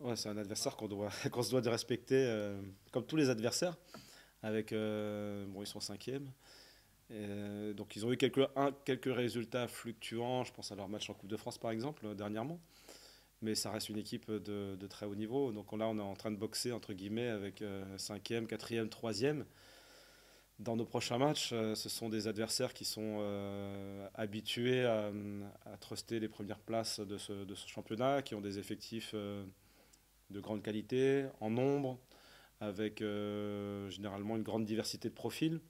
Ouais, c'est un adversaire qu'on se doit de respecter, comme tous les adversaires. Bon, ils sont cinquièmes. Donc ils ont eu quelques résultats fluctuants. Je pense à leur match en Coupe de France par exemple dernièrement. Mais ça reste une équipe de très haut niveau. Donc là, on est en train de boxer entre guillemets avec cinquième, quatrième, troisième. Dans nos prochains matchs, ce sont des adversaires qui sont habitués à truster les premières places de ce championnat, qui ont des effectifs de grande qualité, en nombre, avec généralement une grande diversité de profils.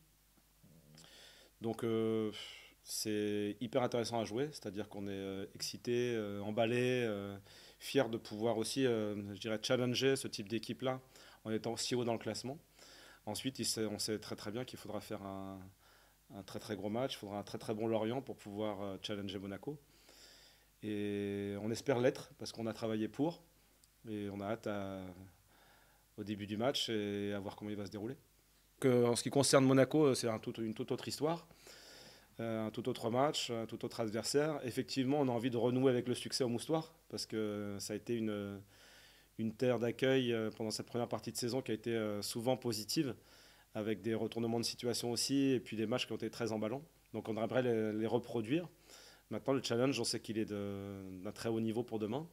Donc c'est hyper intéressant à jouer, c'est-à-dire qu'on est excité, emballé, fier de pouvoir aussi, je dirais, challenger ce type d'équipe-là en étant si haut dans le classement. Ensuite, on sait très très bien qu'il faudra faire un très très gros match, il faudra un très très bon Lorient pour pouvoir challenger Monaco. Et on espère l'être parce qu'on a travaillé pour et on a hâte au début du match et à voir comment il va se dérouler. En ce qui concerne Monaco, c'est une toute autre histoire, un tout autre match, un tout autre adversaire. Effectivement, on a envie de renouer avec le succès au Moustoir parce que ça a été une terre d'accueil pendant cette première partie de saison qui a été souvent positive, avec des retournements de situation aussi, et puis des matchs qui ont été très emballants. Donc on aimerait les reproduire. Maintenant, le challenge, on sait qu'il est d'un très haut niveau pour demain,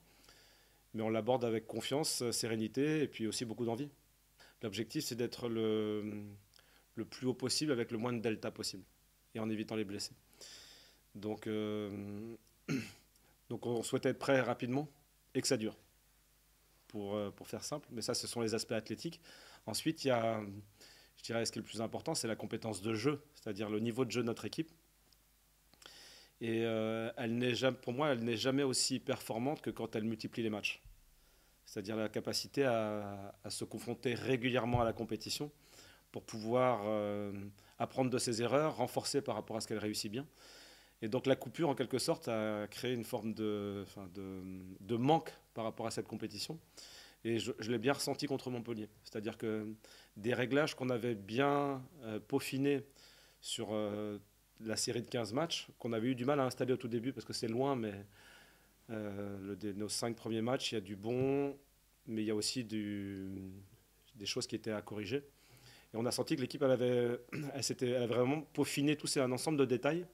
mais on l'aborde avec confiance, sérénité, et puis aussi beaucoup d'envie. L'objectif, c'est d'être le plus haut possible avec le moins de delta possible, et en évitant les blessés. Donc, donc on souhaite être prêt rapidement, et que ça dure, pour faire simple. Mais ça, ce sont les aspects athlétiques. Ensuite, il y a, je dirais, ce qui est le plus important, c'est la compétence de jeu, c'est-à-dire le niveau de jeu de notre équipe. Et pour moi, elle n'est jamais aussi performante que quand elle multiplie les matchs. C'est-à-dire la capacité à se confronter régulièrement à la compétition pour pouvoir apprendre de ses erreurs, renforcer par rapport à ce qu'elle réussit bien. Et donc la coupure, en quelque sorte, a créé une forme de manque par rapport à cette compétition. Et je l'ai bien ressenti contre Montpellier. C'est-à-dire que des réglages qu'on avait bien peaufinés sur la série de 15 matchs, qu'on avait eu du mal à installer au tout début parce que c'est loin, mais nos 5 premiers matchs, il y a du bon, mais il y a aussi des choses qui étaient à corriger. Et on a senti que l'équipe, elle avait vraiment peaufiné tout un ensemble de détails.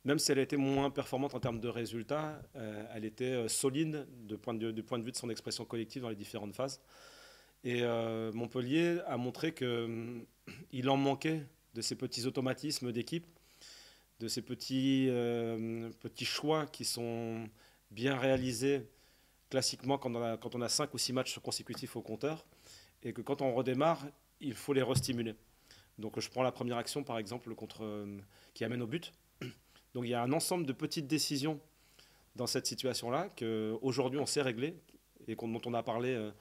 Même si elle a été moins performante en termes de résultats, elle était solide du point de vue de son expression collective dans les différentes phases. Et Montpellier a montré qu'il en manquait de ces petits automatismes d'équipe, de ces petits choix qui sont bien réalisés classiquement quand on a 5 ou 6 matchs consécutifs au compteur, et que quand on redémarre, il faut les restimuler. Donc je prends la première action par exemple qui amène au but. Donc il y a un ensemble de petites décisions dans cette situation-là qu'aujourd'hui on sait régler et dont on a parlé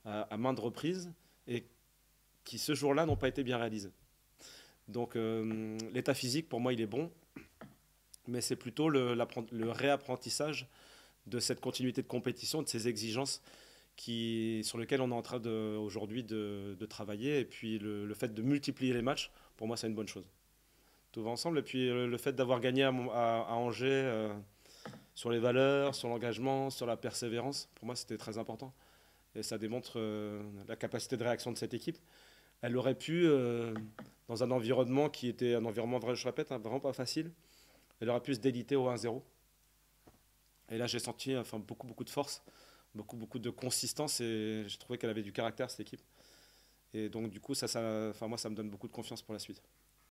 à maintes reprises et qui ce jour-là n'ont pas été bien réalisées. Donc l'état physique pour moi il est bon, mais c'est plutôt le réapprentissage de cette continuité de compétition, de ces exigences sur lesquelles on est en train aujourd'hui de travailler. Et puis le fait de multiplier les matchs, pour moi c'est une bonne chose. Tout va ensemble. Et puis le fait d'avoir gagné à Angers sur les valeurs, sur l'engagement, sur la persévérance, pour moi c'était très important. Et ça démontre la capacité de réaction de cette équipe. Elle aurait pu, dans un environnement qui était un environnement, je répète, vraiment pas facile, elle aurait pu se déliter au 1-0. Et là j'ai senti beaucoup, beaucoup de force, beaucoup, beaucoup de consistance et j'ai trouvé qu'elle avait du caractère cette équipe. Et donc du coup, moi ça me donne beaucoup de confiance pour la suite.